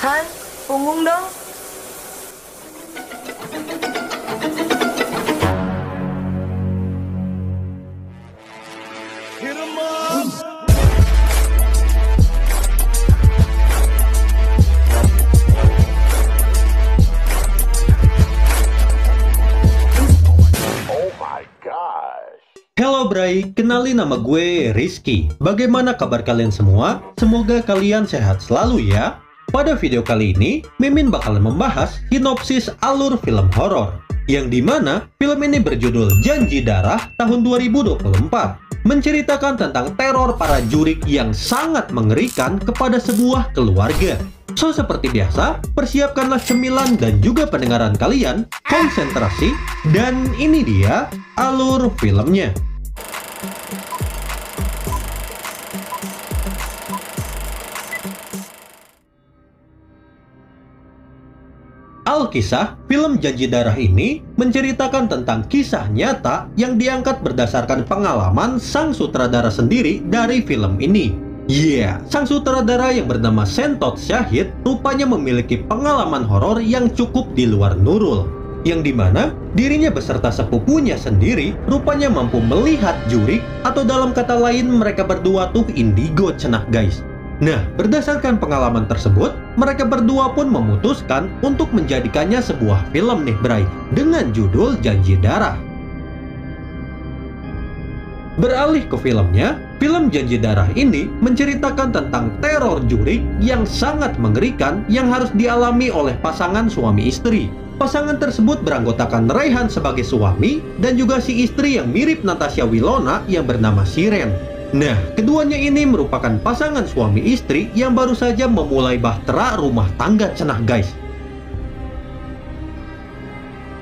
Han, punggung dong. Halo Bray, kenalin nama gue Rizky. Bagaimana kabar kalian semua? Semoga kalian sehat selalu ya. Pada video kali ini, Mimin bakalan membahas sinopsis alur film horor, yang dimana film ini berjudul Janji Darah tahun 2024, menceritakan tentang teror para jurik yang sangat mengerikan kepada sebuah keluarga. So, seperti biasa, persiapkanlah cemilan dan juga pendengaran kalian, konsentrasi, dan ini dia alur filmnya. Alkisah, film Janji Darah ini menceritakan tentang kisah nyata yang diangkat berdasarkan pengalaman sang sutradara sendiri dari film ini. Sang sutradara yang bernama Sentot Syahid rupanya memiliki pengalaman horor yang cukup di luar Nurul, yang dimana dirinya beserta sepupunya sendiri rupanya mampu melihat jurik, atau dalam kata lain mereka berdua tuh indigo cenah guys. Nah, berdasarkan pengalaman tersebut, mereka berdua pun memutuskan untuk menjadikannya sebuah film nih Bray, dengan judul Janji Darah. Beralih ke filmnya, film Janji Darah ini menceritakan tentang teror jurik yang sangat mengerikan yang harus dialami oleh pasangan suami istri. Pasangan tersebut beranggotakan Raihan sebagai suami dan juga si istri yang mirip Natasha Wilona yang bernama Siren. Nah, keduanya ini merupakan pasangan suami istri yang baru saja memulai bahtera rumah tangga cenah guys.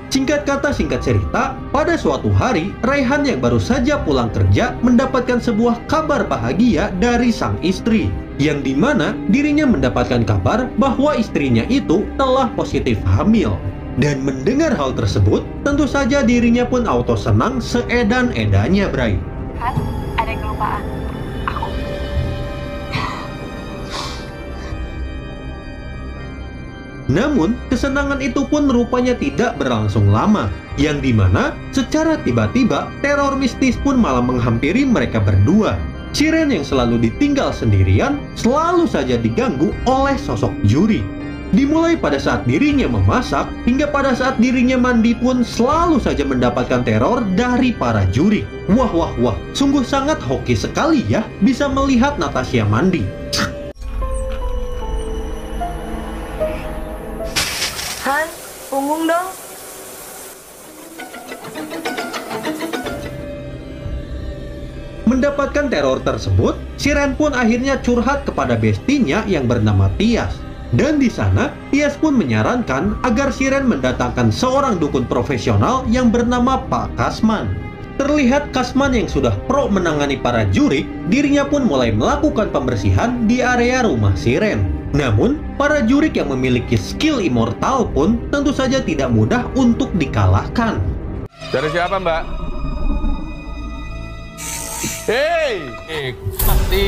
Singkat kata singkat cerita, pada suatu hari, Raihan yang baru saja pulang kerja mendapatkan sebuah kabar bahagia dari sang istri, yang dimana dirinya mendapatkan kabar bahwa istrinya itu telah positif hamil. Dan mendengar hal tersebut, tentu saja dirinya pun auto senang seedan-edannya Bray. Han, ada yang kelupaan. Aku. Namun, kesenangan itu pun rupanya tidak berlangsung lama, yang dimana secara tiba-tiba teror mistis pun malah menghampiri mereka berdua. Siren yang selalu ditinggal sendirian selalu saja diganggu oleh sosok juri. Dimulai pada saat dirinya memasak, hingga pada saat dirinya mandi pun selalu saja mendapatkan teror dari para juri. Wah, sungguh sangat hoki sekali ya bisa melihat Natasha mandi. Han, punggung dong. Mendapatkan teror tersebut, Siren pun akhirnya curhat kepada bestinya yang bernama Tias. Dan di sana, Tias pun menyarankan agar Siren mendatangkan seorang dukun profesional yang bernama Pak Kasman. Terlihat Kasman yang sudah pro menangani para jurik, dirinya pun mulai melakukan pembersihan di area rumah Siren. Namun, para jurik yang memiliki skill immortal pun tentu saja tidak mudah untuk dikalahkan. Dari siapa, Mbak? Hei, mati.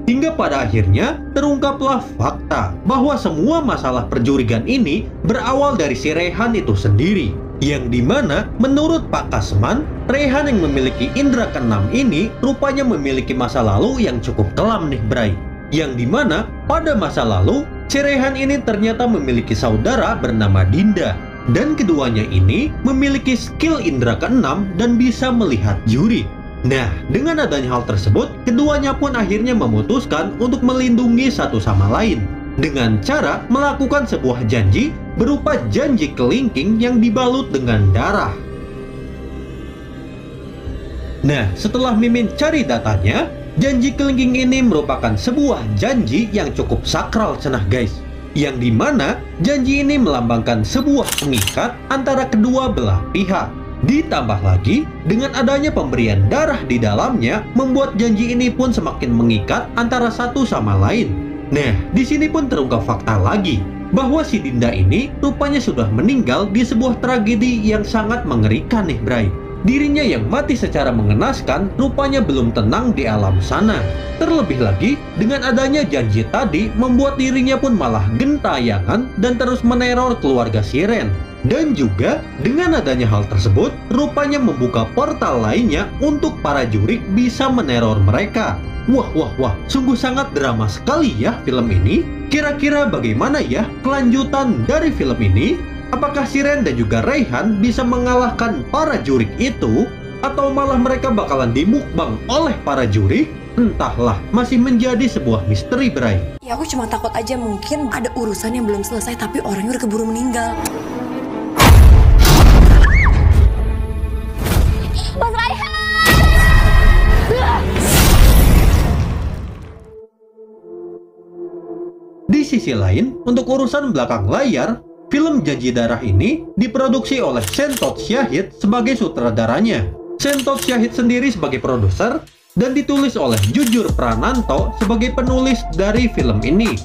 Hingga pada akhirnya terungkaplah fakta bahwa semua masalah perjurigan ini berawal dari si Raihan itu sendiri. Yang dimana menurut Pak Kasman, Raihan yang memiliki indera keenam ini rupanya memiliki masa lalu yang cukup kelam nih Bray. Yang dimana pada masa lalu, si Raihan ini ternyata memiliki saudara bernama Dinda. Dan keduanya ini memiliki skill indera keenam dan bisa melihat juri. Nah, dengan adanya hal tersebut, keduanya pun akhirnya memutuskan untuk melindungi satu sama lain dengan cara melakukan sebuah janji berupa janji kelingking yang dibalut dengan darah. Nah, setelah Mimin cari datanya, janji kelingking ini merupakan sebuah janji yang cukup sakral cenah guys, yang dimana janji ini melambangkan sebuah pengikat antara kedua belah pihak. Ditambah lagi, dengan adanya pemberian darah di dalamnya, membuat janji ini pun semakin mengikat antara satu sama lain. Nah, di sini pun terungkap fakta lagi, bahwa si Dinda ini rupanya sudah meninggal di sebuah tragedi yang sangat mengerikan nih Bray. Dirinya yang mati secara mengenaskan rupanya belum tenang di alam sana. Terlebih lagi, dengan adanya janji tadi membuat dirinya pun malah gentayangan dan terus meneror keluarga Siren. Dan juga dengan adanya hal tersebut, rupanya membuka portal lainnya untuk para jurik bisa meneror mereka. Wah, sungguh sangat drama sekali ya film ini. Kira-kira bagaimana ya kelanjutan dari film ini? Apakah Siren dan juga Reyhan bisa mengalahkan para jurik itu? Atau malah mereka bakalan dimukbang oleh para jurik? Entahlah, masih menjadi sebuah misteri, Bray. Ya aku cuma takut aja mungkin ada urusan yang belum selesai tapi orangnya udah keburu meninggal. Mas Reyhan! Di sisi lain, untuk urusan belakang layar, film Janji Darah ini diproduksi oleh Sentot Syahid sebagai sutradaranya. Sentot Syahid sendiri sebagai produser dan ditulis oleh Jujur Prananto sebagai penulis dari film ini.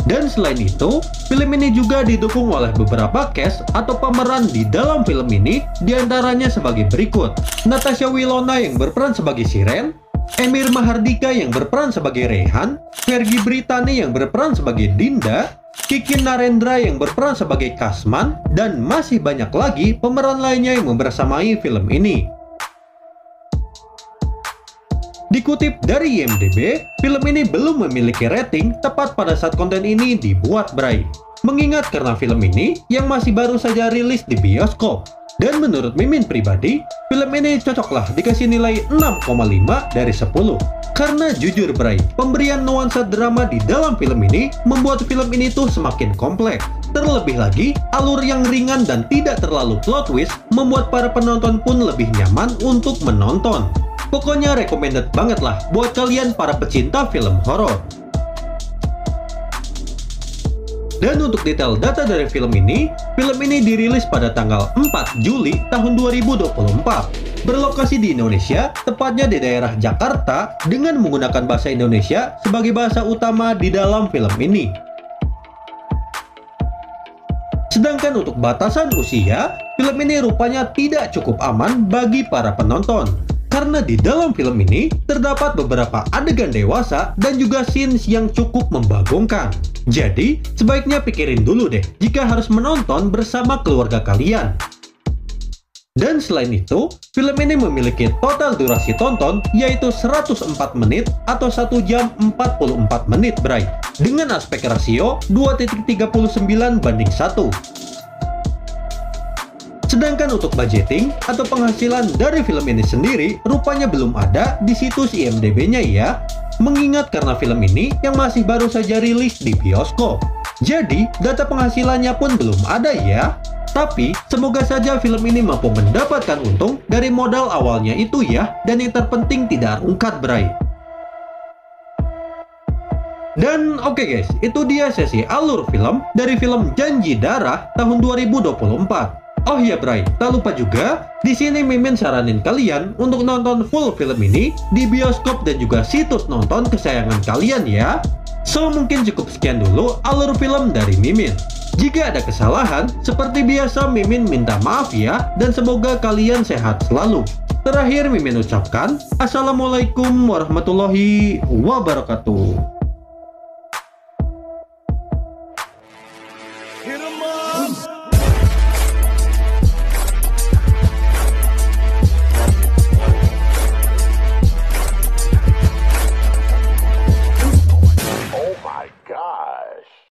Dan selain itu, film ini juga didukung oleh beberapa cast atau pemeran di dalam film ini, diantaranya sebagai berikut. Natasha Wilona yang berperan sebagai Siren, Emir Mahardika yang berperan sebagai Reyhan, Fergie Britani yang berperan sebagai Dinda, Kiki Narendra yang berperan sebagai Kasman, dan masih banyak lagi pemeran lainnya yang membersamai film ini. Dikutip dari IMDb, film ini belum memiliki rating tepat pada saat konten ini dibuat, Bray. Mengingat karena film ini yang masih baru saja rilis di bioskop. Dan menurut Mimin pribadi, film ini cocoklah dikasih nilai 6,5 dari 10. Karena jujur, Bray, pemberian nuansa drama di dalam film ini membuat film ini tuh semakin kompleks. Terlebih lagi, alur yang ringan dan tidak terlalu plot twist membuat para penonton pun lebih nyaman untuk menonton. Pokoknya recommended banget lah buat kalian para pecinta film horor. Dan untuk detail data dari film ini dirilis pada tanggal 4 Juli tahun 2024. Berlokasi di Indonesia, tepatnya di daerah Jakarta, dengan menggunakan bahasa Indonesia sebagai bahasa utama di dalam film ini. Sedangkan untuk batasan usia, film ini rupanya tidak cukup aman bagi para penonton. Karena di dalam film ini terdapat beberapa adegan dewasa dan juga scenes yang cukup membagongkan. Jadi, sebaiknya pikirin dulu deh jika harus menonton bersama keluarga kalian. Dan selain itu, film ini memiliki total durasi tonton yaitu 104 menit atau 1 jam 44 menit, Bray. Dengan aspek rasio 2.39/1. Sedangkan untuk budgeting atau penghasilan dari film ini sendiri rupanya belum ada di situs IMDb-nya ya. Mengingat karena film ini yang masih baru saja rilis di bioskop. Jadi, data penghasilannya pun belum ada ya. Tapi, semoga saja film ini mampu mendapatkan untung dari modal awalnya itu ya. Dan yang terpenting tidak rungkat, Bray. Dan oke guys, itu dia sesi alur film dari film Janji Darah tahun 2024. Oh iya, Bray, tak lupa juga, di sini Mimin saranin kalian untuk nonton full film ini di bioskop dan juga situs nonton kesayangan kalian ya. So, mungkin cukup sekian dulu alur film dari Mimin. Jika ada kesalahan, seperti biasa Mimin minta maaf ya, dan semoga kalian sehat selalu. Terakhir Mimin ucapkan, Assalamualaikum warahmatullahi wabarakatuh.